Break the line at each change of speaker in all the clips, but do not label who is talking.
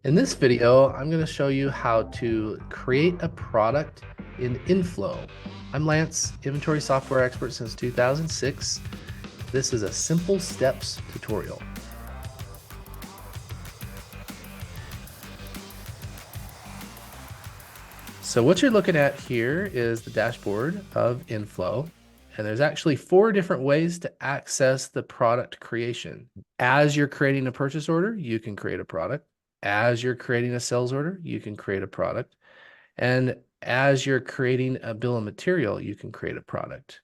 In this video, I'm going to show you how to create a product in Inflow. I'm Lance, inventory software expert since 2006. This is a simple steps tutorial. So what you're looking at here is the dashboard of Inflow. And there's actually 4 different ways to access the product creation. As you're creating a purchase order, you can create a product. As you're creating a sales order, you can create a product. And as you're creating a bill of material, you can create a product.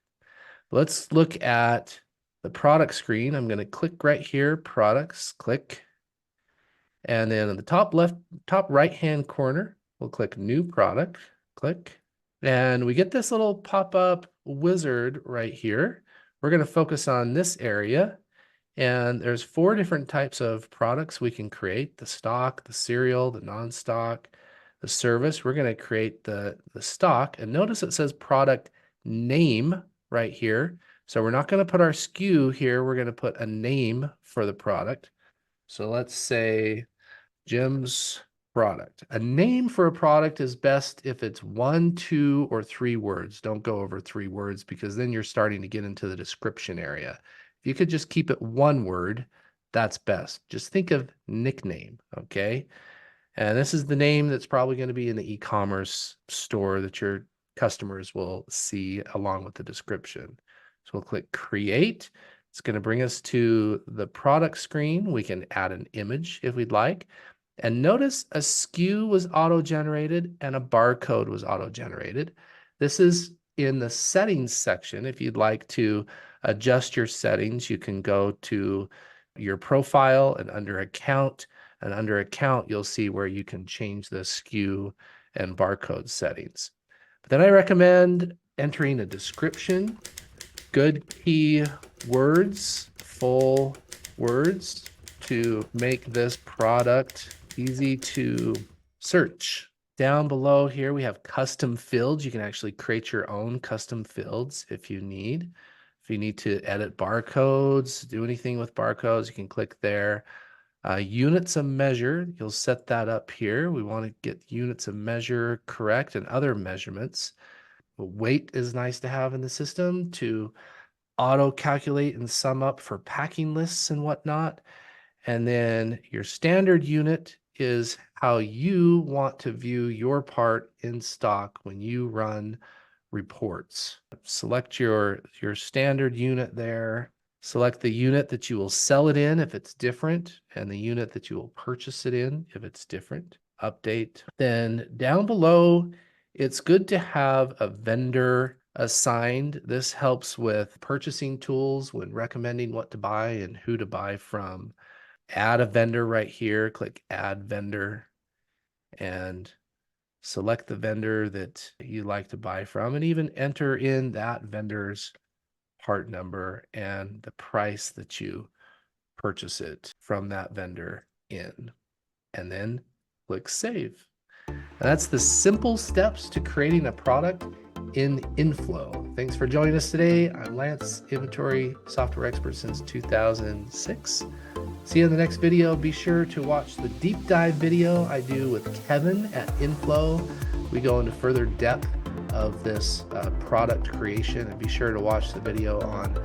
Let's look at the product screen. I'm going to click right here, products, click. And then in the top right-hand corner, we'll click new product, click. And we get this little pop-up wizard right here. We're going to focus on this area. And there's 4 different types of products we can create: the stock, the serial, the non-stock, the service. We're going to create the stock. And notice it says product name right here. So we're not going to put our SKU here. We're going to put a name for the product. So let's say Jim's product. A name for a product is best if it's 1, 2, or 3 words. Don't go over 3 words because then you're starting to get into the description area. If you could just keep it 1 word, that's best. Just think of nickname, okay? And this is the name that's probably going to be in the e-commerce store that your customers will see along with the description. So we'll click create. It's going to bring us to the product screen. We can add an image if we'd like. And notice a SKU was auto-generated and a barcode was auto-generated. This is in the settings section. If you'd like to adjust your settings, you can go to your profile and under account. And under account, you'll see where you can change the SKU and barcode settings. But then I recommend entering a description, good key words, full words to make this product easy to search. Down below here, we have custom fields. You can actually create your own custom fields if you need. If you need to edit barcodes, do anything with barcodes, you can click there. Units of measure, you'll set that up here. We want to get units of measure correct and other measurements. Weight is nice to have in the system to auto calculate and sum up for packing lists and whatnot. And then your standard unit is how you want to view your part in stock when you run reports. Select your standard unit there. Select the unit that you will sell it in if it's different, and the unit that you will purchase it in if it's different. Update. Then down below, it's good to have a vendor assigned. This helps with purchasing tools when recommending what to buy and who to buy from. Add a vendor right here, click add vendor, and select the vendor that you like to buy from, and even enter in that vendor's part number and the price that you purchase it from that vendor in, and then click save. And that's the simple steps to creating a product in Inflow. Thanks for joining us today. I'm Lance, inventory software expert since 2006. See you in the next video. Be sure to watch the deep dive video I do with Kevin at Inflow. We go into further depth of this product creation, and be sure to watch the video on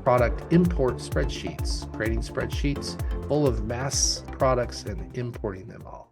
product import spreadsheets, creating spreadsheets full of mass products and importing them all.